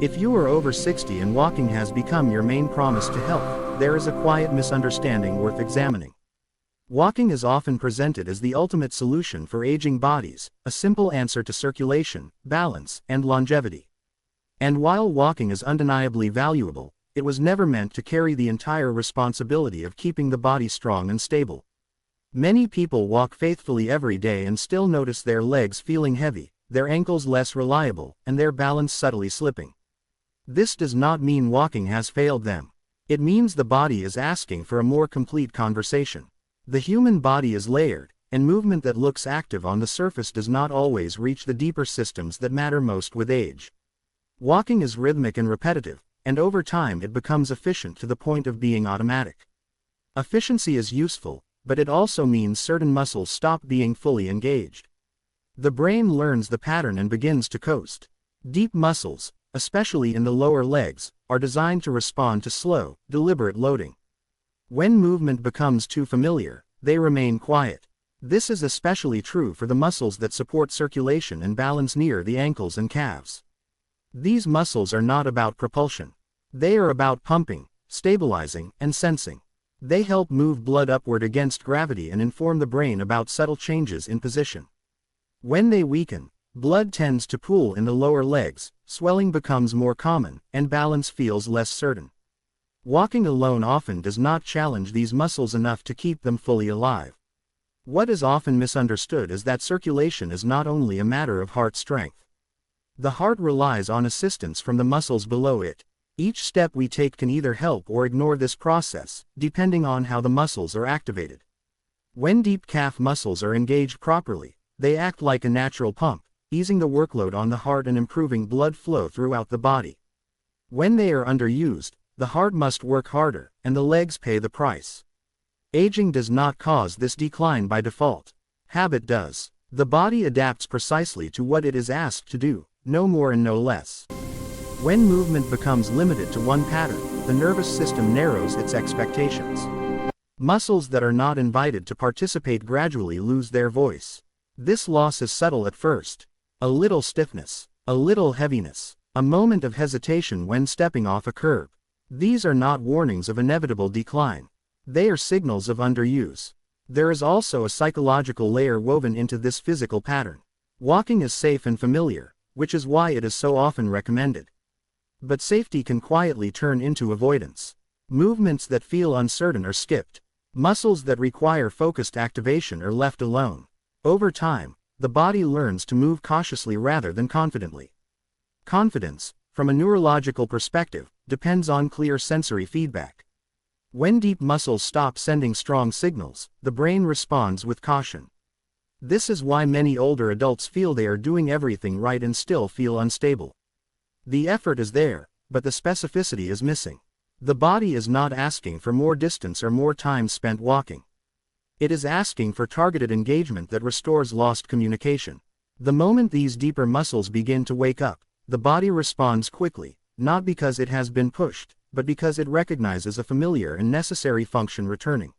If you are over 60 and walking has become your main promise to health, there is a quiet misunderstanding worth examining. Walking is often presented as the ultimate solution for aging bodies, a simple answer to circulation, balance, and longevity. And while walking is undeniably valuable, it was never meant to carry the entire responsibility of keeping the body strong and stable. Many people walk faithfully every day and still notice their legs feeling heavy, their ankles less reliable, and their balance subtly slipping. This does not mean walking has failed them. It means the body is asking for a more complete conversation. The human body is layered, and movement that looks active on the surface does not always reach the deeper systems that matter most with age. Walking is rhythmic and repetitive, and over time it becomes efficient to the point of being automatic. Efficiency is useful, but it also means certain muscles stop being fully engaged. The brain learns the pattern and begins to coast. Deep muscles, especially in the lower legs, are designed to respond to slow, deliberate loading. When movement becomes too familiar, they remain quiet. This is especially true for the muscles that support circulation and balance near the ankles and calves. These muscles are not about propulsion. They are about pumping, stabilizing, and sensing. They help move blood upward against gravity and inform the brain about subtle changes in position. When they weaken, blood tends to pool in the lower legs, swelling becomes more common, and balance feels less certain. Walking alone often does not challenge these muscles enough to keep them fully alive. What is often misunderstood is that circulation is not only a matter of heart strength. The heart relies on assistance from the muscles below it. Each step we take can either help or ignore this process, depending on how the muscles are activated. When deep calf muscles are engaged properly, they act like a natural pump, easing the workload on the heart and improving blood flow throughout the body. When they are underused, the heart must work harder, and the legs pay the price. Aging does not cause this decline by default. Habit does. The body adapts precisely to what it is asked to do, no more and no less. When movement becomes limited to one pattern, the nervous system narrows its expectations. Muscles that are not invited to participate gradually lose their voice. This loss is subtle at first. A little stiffness, a little heaviness, a moment of hesitation when stepping off a curb. These are not warnings of inevitable decline. They are signals of underuse. There is also a psychological layer woven into this physical pattern. Walking is safe and familiar, which is why it is so often recommended. But safety can quietly turn into avoidance. Movements that feel uncertain are skipped. Muscles that require focused activation are left alone. Over time, the body learns to move cautiously rather than confidently. Confidence, from a neurological perspective, depends on clear sensory feedback. When deep muscles stop sending strong signals, the brain responds with caution. This is why many older adults feel they are doing everything right and still feel unstable. The effort is there, but the specificity is missing. The body is not asking for more distance or more time spent walking. It is asking for targeted engagement that restores lost communication. The moment these deeper muscles begin to wake up, the body responds quickly, not because it has been pushed, but because it recognizes a familiar and necessary function returning.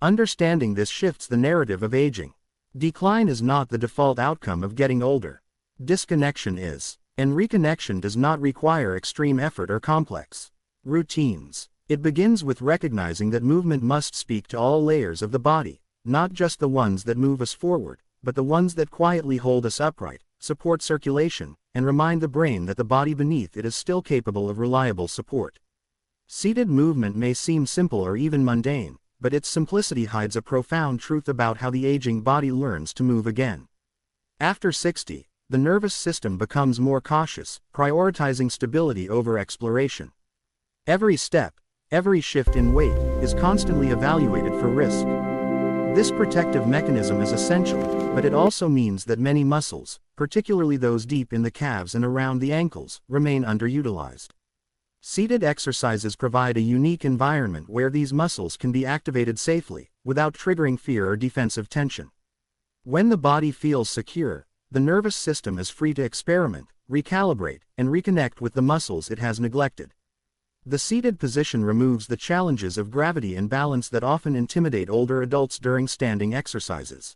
Understanding this shifts the narrative of aging. Decline is not the default outcome of getting older. Disconnection is, and reconnection does not require extreme effort or complex routines. It begins with recognizing that movement must speak to all layers of the body, not just the ones that move us forward, but the ones that quietly hold us upright, support circulation, and remind the brain that the body beneath it is still capable of reliable support. Seated movement may seem simple or even mundane, but its simplicity hides a profound truth about how the aging body learns to move again. After 60, the nervous system becomes more cautious, prioritizing stability over exploration. Every step, every shift in weight, is constantly evaluated for risk. This protective mechanism is essential, but it also means that many muscles, particularly those deep in the calves and around the ankles, remain underutilized. Seated exercises provide a unique environment where these muscles can be activated safely, without triggering fear or defensive tension. When the body feels secure, the nervous system is free to experiment, recalibrate, and reconnect with the muscles it has neglected. The seated position removes the challenges of gravity and balance that often intimidate older adults during standing exercises.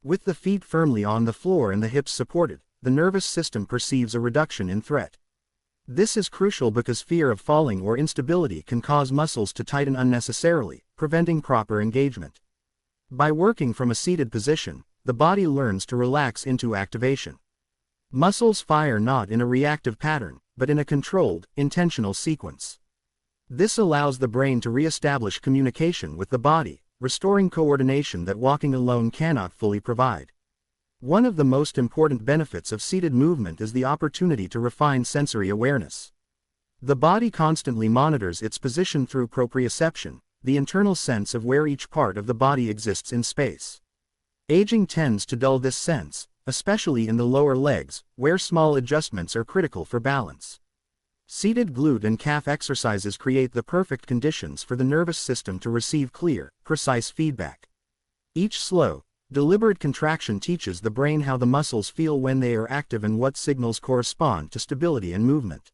With the feet firmly on the floor and the hips supported, the nervous system perceives a reduction in threat. This is crucial because fear of falling or instability can cause muscles to tighten unnecessarily, preventing proper engagement. By working from a seated position, the body learns to relax into activation. Muscles fire not in a reactive pattern, but in a controlled, intentional sequence. This allows the brain to re-establish communication with the body, restoring coordination that walking alone cannot fully provide. One of the most important benefits of seated movement is the opportunity to refine sensory awareness. The body constantly monitors its position through proprioception, the internal sense of where each part of the body exists in space. Aging tends to dull this sense, especially in the lower legs, where small adjustments are critical for balance. Seated glute and calf exercises create the perfect conditions for the nervous system to receive clear, precise feedback. Each slow, deliberate contraction teaches the brain how the muscles feel when they are active and what signals correspond to stability and movement.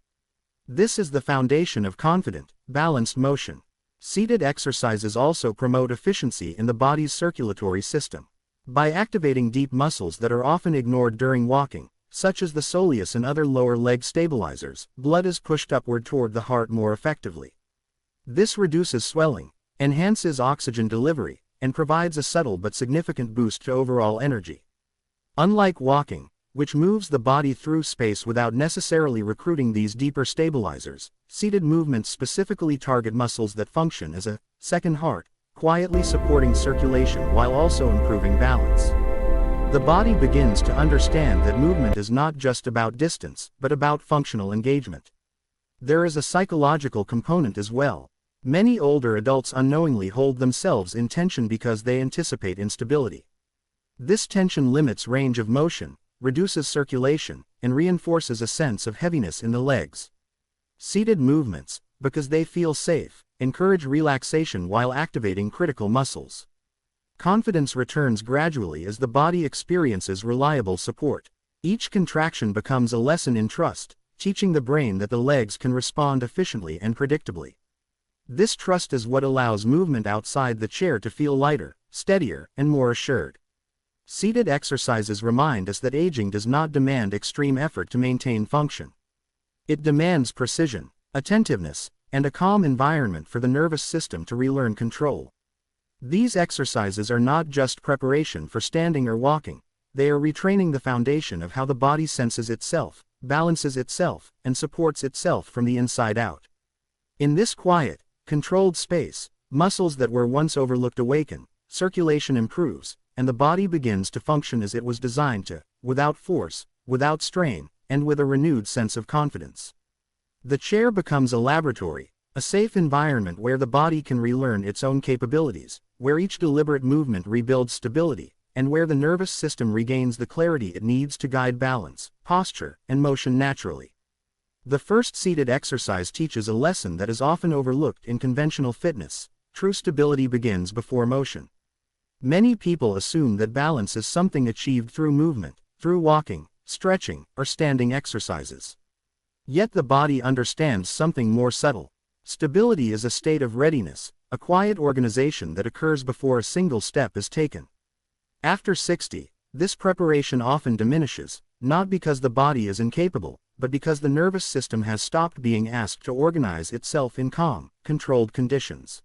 This is the foundation of confident, balanced motion. Seated exercises also promote efficiency in the body's circulatory system. By activating deep muscles that are often ignored during walking, such as the soleus and other lower leg stabilizers, blood is pushed upward toward the heart more effectively. This reduces swelling, enhances oxygen delivery, and provides a subtle but significant boost to overall energy. Unlike walking, which moves the body through space without necessarily recruiting these deeper stabilizers, seated movements specifically target muscles that function as a second heart, quietly supporting circulation while also improving balance. The body begins to understand that movement is not just about distance, but about functional engagement. There is a psychological component as well. Many older adults unknowingly hold themselves in tension because they anticipate instability. This tension limits range of motion, reduces circulation, and reinforces a sense of heaviness in the legs. Seated movements, because they feel safe, encourage relaxation while activating critical muscles. Confidence returns gradually as the body experiences reliable support. Each contraction becomes a lesson in trust, teaching the brain that the legs can respond efficiently and predictably. This trust is what allows movement outside the chair to feel lighter, steadier, and more assured. Seated exercises remind us that aging does not demand extreme effort to maintain function. It demands precision, attentiveness, and a calm environment for the nervous system to relearn control. These exercises are not just preparation for standing or walking, they are retraining the foundation of how the body senses itself, balances itself, and supports itself from the inside out. In this quiet, controlled space, muscles that were once overlooked awaken, circulation improves, and the body begins to function as it was designed to, without force, without strain, and with a renewed sense of confidence. The chair becomes a laboratory, a safe environment where the body can relearn its own capabilities, where each deliberate movement rebuilds stability, and where the nervous system regains the clarity it needs to guide balance, posture, and motion naturally. The first seated exercise teaches a lesson that is often overlooked in conventional fitness: true stability begins before motion. Many people assume that balance is something achieved through movement, through walking, stretching, or standing exercises. Yet the body understands something more subtle. Stability is a state of readiness, a quiet organization that occurs before a single step is taken. After 60, this preparation often diminishes, not because the body is incapable, but because the nervous system has stopped being asked to organize itself in calm, controlled conditions.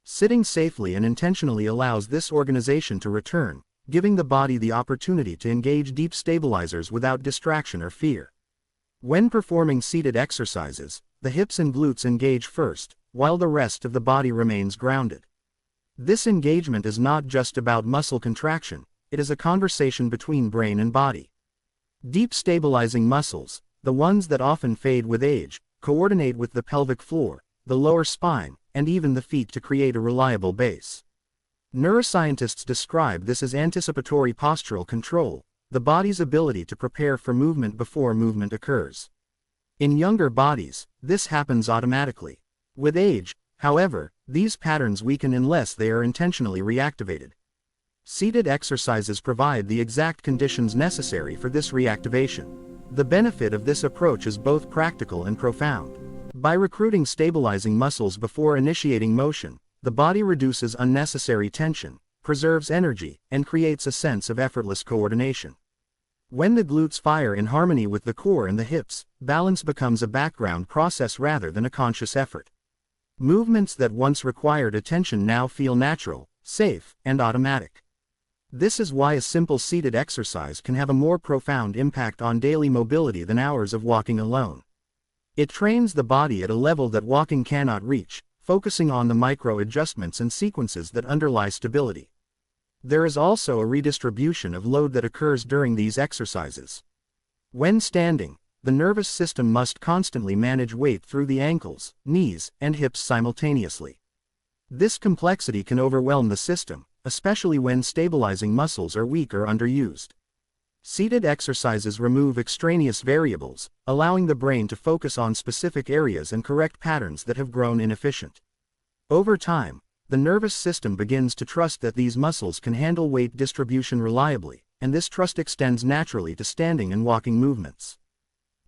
Sitting safely and intentionally allows this organization to return, giving the body the opportunity to engage deep stabilizers without distraction or fear. When performing seated exercises, the hips and glutes engage first, while the rest of the body remains grounded. This engagement is not just about muscle contraction, it is a conversation between brain and body. Deep stabilizing muscles, the ones that often fade with age, coordinate with the pelvic floor, the lower spine, and even the feet to create a reliable base. Neuroscientists describe this as anticipatory postural control, the body's ability to prepare for movement before movement occurs. In younger bodies, this happens automatically. With age, however, these patterns weaken unless they are intentionally reactivated. Seated exercises provide the exact conditions necessary for this reactivation. The benefit of this approach is both practical and profound. By recruiting stabilizing muscles before initiating motion, the body reduces unnecessary tension, preserves energy, and creates a sense of effortless coordination. When the glutes fire in harmony with the core and the hips, balance becomes a background process rather than a conscious effort. Movements that once required attention now feel natural, safe, and automatic. This is why a simple seated exercise can have a more profound impact on daily mobility than hours of walking alone. It trains the body at a level that walking cannot reach, focusing on the micro adjustments and sequences that underlie stability. There is also a redistribution of load that occurs during these exercises. When standing, the nervous system must constantly manage weight through the ankles, knees, and hips simultaneously. This complexity can overwhelm the system, especially when stabilizing muscles are weak or underused. Seated exercises remove extraneous variables, allowing the brain to focus on specific areas and correct patterns that have grown inefficient. Over time, the nervous system begins to trust that these muscles can handle weight distribution reliably, and this trust extends naturally to standing and walking movements.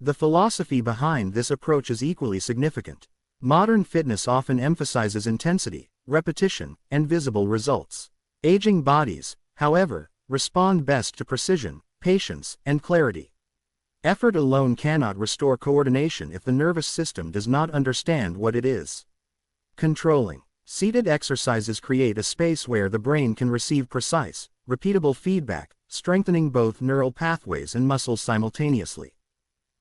The philosophy behind this approach is equally significant. Modern fitness often emphasizes intensity, repetition, and visible results. Aging bodies, however, respond best to precision, patience, and clarity. Effort alone cannot restore coordination if the nervous system does not understand what it is controlling. Seated exercises create a space where the brain can receive precise, repeatable feedback, strengthening both neural pathways and muscles simultaneously.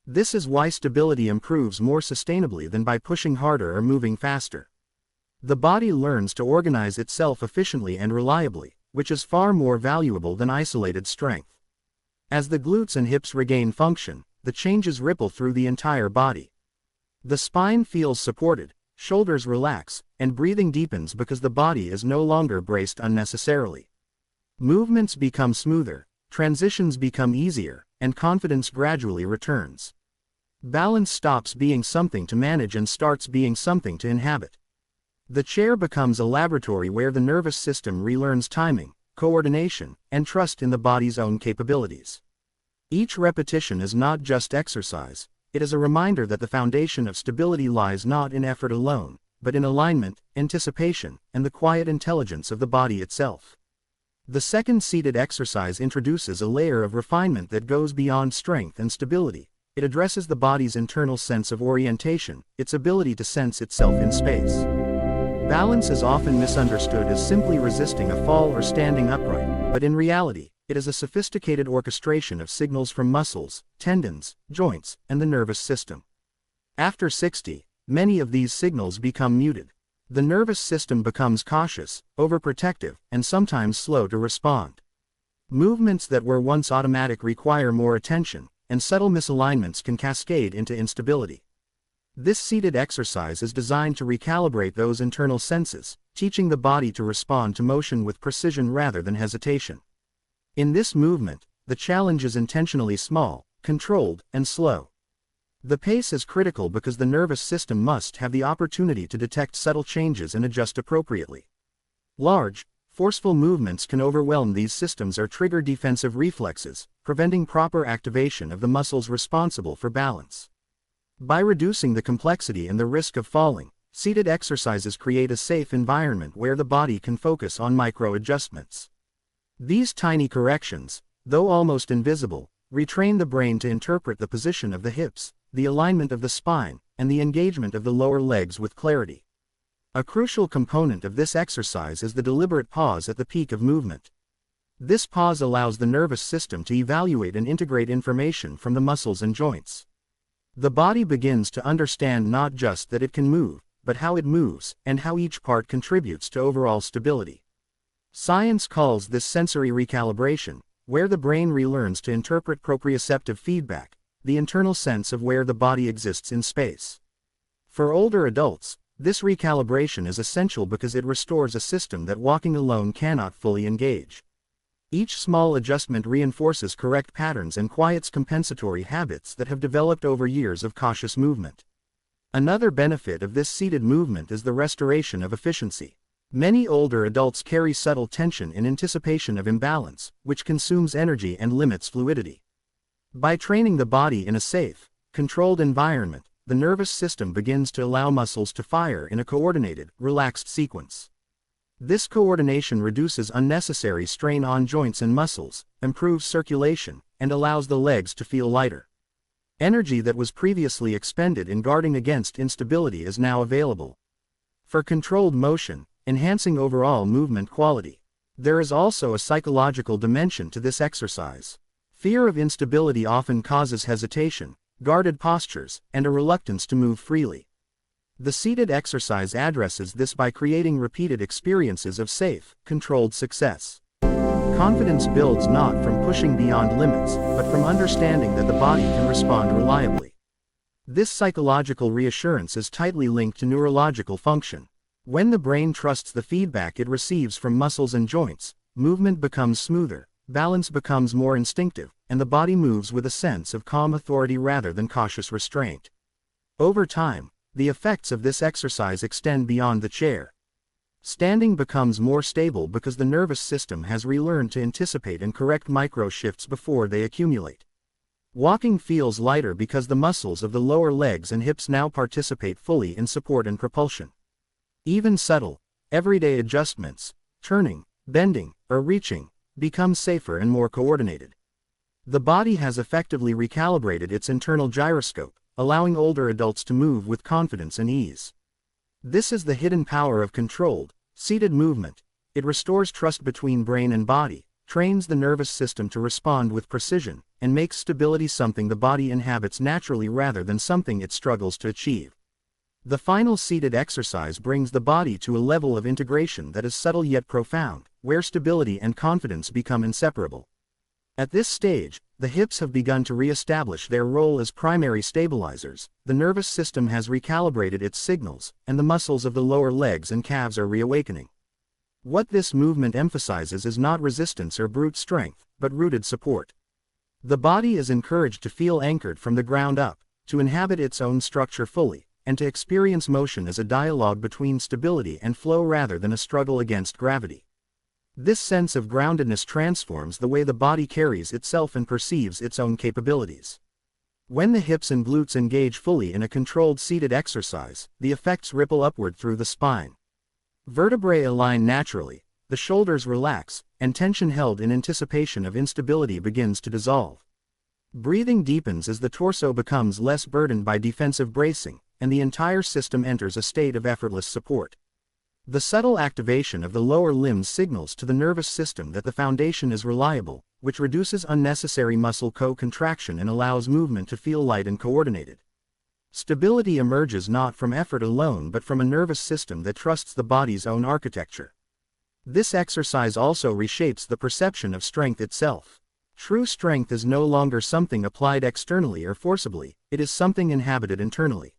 This is why stability improves more sustainably than by pushing harder or moving faster. The body learns to organize itself efficiently and reliably, which is far more valuable than isolated strength. As the glutes and hips regain function, the changes ripple through the entire body. The spine feels supported, shoulders relax, and breathing deepens because the body is no longer braced unnecessarily. Movements become smoother, transitions become easier, and confidence gradually returns. Balance stops being something to manage and starts being something to inhabit. The chair becomes a laboratory where the nervous system relearns timing, coordination, and trust in the body's own capabilities. Each repetition is not just exercise, it is a reminder that the foundation of stability lies not in effort alone, but in alignment, anticipation, and the quiet intelligence of the body itself. The second seated exercise introduces a layer of refinement that goes beyond strength and stability. It addresses the body's internal sense of orientation, its ability to sense itself in space. Balance is often misunderstood as simply resisting a fall or standing upright, but in reality, it is a sophisticated orchestration of signals from muscles, tendons, joints, and the nervous system. After 60, many of these signals become muted. The nervous system becomes cautious, overprotective, and sometimes slow to respond. Movements that were once automatic require more attention, and subtle misalignments can cascade into instability. This seated exercise is designed to recalibrate those internal senses, teaching the body to respond to motion with precision rather than hesitation. In this movement, the challenge is intentionally small, controlled, and slow. The pace is critical because the nervous system must have the opportunity to detect subtle changes and adjust appropriately. Large, forceful movements can overwhelm these systems or trigger defensive reflexes, preventing proper activation of the muscles responsible for balance. By reducing the complexity and the risk of falling, seated exercises create a safe environment where the body can focus on micro-adjustments. These tiny corrections, though almost invisible, retrain the brain to interpret the position of the hips, the alignment of the spine, and the engagement of the lower legs with clarity. A crucial component of this exercise is the deliberate pause at the peak of movement. This pause allows the nervous system to evaluate and integrate information from the muscles and joints. The body begins to understand not just that it can move, but how it moves, and how each part contributes to overall stability. Science calls this sensory recalibration, where the brain relearns to interpret proprioceptive feedback, the internal sense of where the body exists in space. For older adults, this recalibration is essential because it restores a system that walking alone cannot fully engage. Each small adjustment reinforces correct patterns and quiets compensatory habits that have developed over years of cautious movement. Another benefit of this seated movement is the restoration of efficiency. Many older adults carry subtle tension in anticipation of imbalance, which consumes energy and limits fluidity. By training the body in a safe, controlled environment, the nervous system begins to allow muscles to fire in a coordinated, relaxed sequence. This coordination reduces unnecessary strain on joints and muscles, improves circulation, and allows the legs to feel lighter. Energy that was previously expended in guarding against instability is now available for controlled motion, enhancing overall movement quality. There is also a psychological dimension to this exercise. Fear of instability often causes hesitation, guarded postures, and a reluctance to move freely. The seated exercise addresses this by creating repeated experiences of safe, controlled success. Confidence builds not from pushing beyond limits, but from understanding that the body can respond reliably. This psychological reassurance is tightly linked to neurological function. When the brain trusts the feedback it receives from muscles and joints, movement becomes smoother, balance becomes more instinctive, and the body moves with a sense of calm authority rather than cautious restraint. Over time, the effects of this exercise extend beyond the chair. Standing becomes more stable because the nervous system has relearned to anticipate and correct micro-shifts before they accumulate. Walking feels lighter because the muscles of the lower legs and hips now participate fully in support and propulsion. Even subtle, everyday adjustments, turning, bending, or reaching, become safer and more coordinated. The body has effectively recalibrated its internal gyroscope, allowing older adults to move with confidence and ease. This is the hidden power of controlled, seated movement. It restores trust between brain and body, trains the nervous system to respond with precision, and makes stability something the body inhabits naturally rather than something it struggles to achieve. The final seated exercise brings the body to a level of integration that is subtle yet profound, where stability and confidence become inseparable. At this stage, the hips have begun to re-establish their role as primary stabilizers, the nervous system has recalibrated its signals, and the muscles of the lower legs and calves are reawakening. What this movement emphasizes is not resistance or brute strength, but rooted support. The body is encouraged to feel anchored from the ground up, to inhabit its own structure fully, and to experience motion as a dialogue between stability and flow rather than a struggle against gravity. This sense of groundedness transforms the way the body carries itself and perceives its own capabilities. When the hips and glutes engage fully in a controlled seated exercise, the effects ripple upward through the spine. Vertebrae align naturally, the shoulders relax, and tension held in anticipation of instability begins to dissolve. Breathing deepens as the torso becomes less burdened by defensive bracing, and the entire system enters a state of effortless support. The subtle activation of the lower limbs signals to the nervous system that the foundation is reliable, which reduces unnecessary muscle co-contraction and allows movement to feel light and coordinated. Stability emerges not from effort alone but from a nervous system that trusts the body's own architecture. This exercise also reshapes the perception of strength itself. True strength is no longer something applied externally or forcibly, it is something inhabited internally.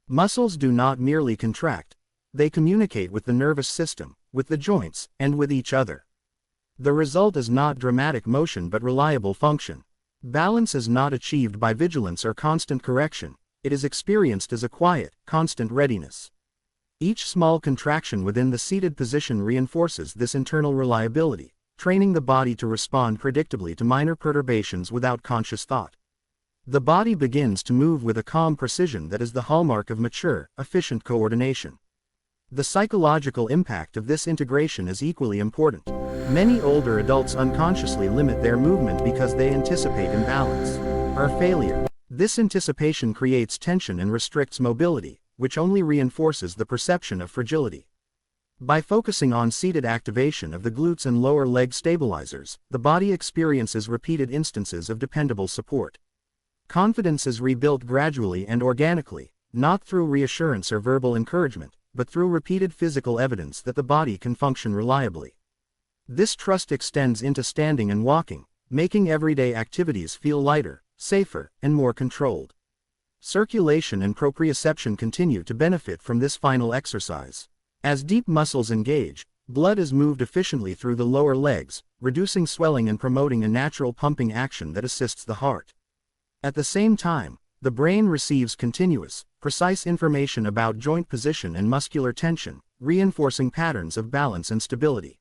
Muscles do not merely contract. They communicate with the nervous system, with the joints, and with each other. The result is not dramatic motion but reliable function. Balance is not achieved by vigilance or constant correction, it is experienced as a quiet, constant readiness. Each small contraction within the seated position reinforces this internal reliability, training the body to respond predictably to minor perturbations without conscious thought. The body begins to move with a calm precision that is the hallmark of mature, efficient coordination. The psychological impact of this integration is equally important. Many older adults unconsciously limit their movement because they anticipate imbalance or failure. This anticipation creates tension and restricts mobility, which only reinforces the perception of fragility. By focusing on seated activation of the glutes and lower leg stabilizers, the body experiences repeated instances of dependable support. Confidence is rebuilt gradually and organically, not through reassurance or verbal encouragement, but through repeated physical evidence that the body can function reliably. This trust extends into standing and walking, making everyday activities feel lighter, safer, and more controlled. Circulation and proprioception continue to benefit from this final exercise. As deep muscles engage, blood is moved efficiently through the lower legs, reducing swelling and promoting a natural pumping action that assists the heart. At the same time, the brain receives continuous, precise information about joint position and muscular tension, reinforcing patterns of balance and stability.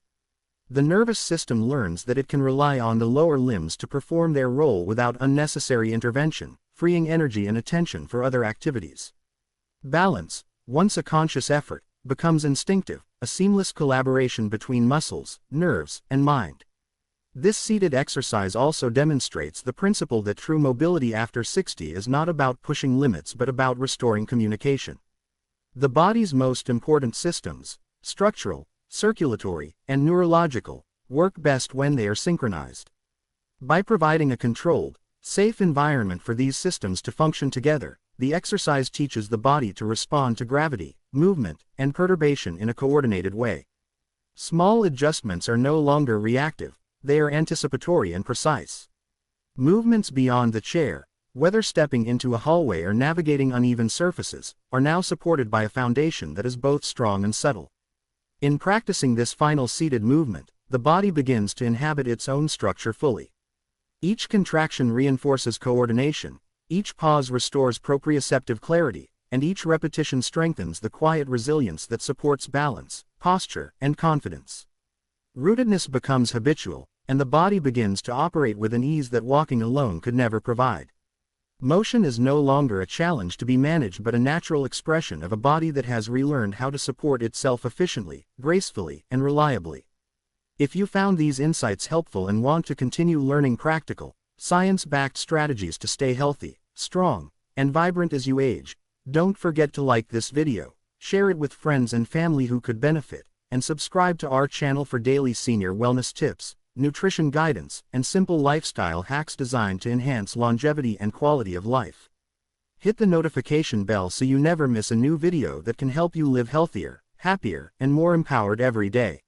The nervous system learns that it can rely on the lower limbs to perform their role without unnecessary intervention, freeing energy and attention for other activities. Balance, once a conscious effort, becomes instinctive, a seamless collaboration between muscles, nerves, and mind. This seated exercise also demonstrates the principle that true mobility after 60 is not about pushing limits but about restoring communication. The body's most important systems, structural, circulatory, and neurological, work best when they are synchronized. By providing a controlled, safe environment for these systems to function together, the exercise teaches the body to respond to gravity, movement, and perturbation in a coordinated way. Small adjustments are no longer reactive, they are anticipatory and precise. Movements beyond the chair, whether stepping into a hallway or navigating uneven surfaces, are now supported by a foundation that is both strong and subtle. In practicing this final seated movement, the body begins to inhabit its own structure fully. Each contraction reinforces coordination, each pause restores proprioceptive clarity, and each repetition strengthens the quiet resilience that supports balance, posture, and confidence. Rootedness becomes habitual, and the body begins to operate with an ease that walking alone could never provide. Motion is no longer a challenge to be managed but a natural expression of a body that has relearned how to support itself efficiently, gracefully, and reliably. If you found these insights helpful and want to continue learning practical, science-backed strategies to stay healthy, strong, and vibrant as you age, don't forget to like this video, share it with friends and family who could benefit, and subscribe to our channel for daily senior wellness tips, nutrition guidance, and simple lifestyle hacks designed to enhance longevity and quality of life. Hit the notification bell so you never miss a new video that can help you live healthier, happier, and more empowered every day.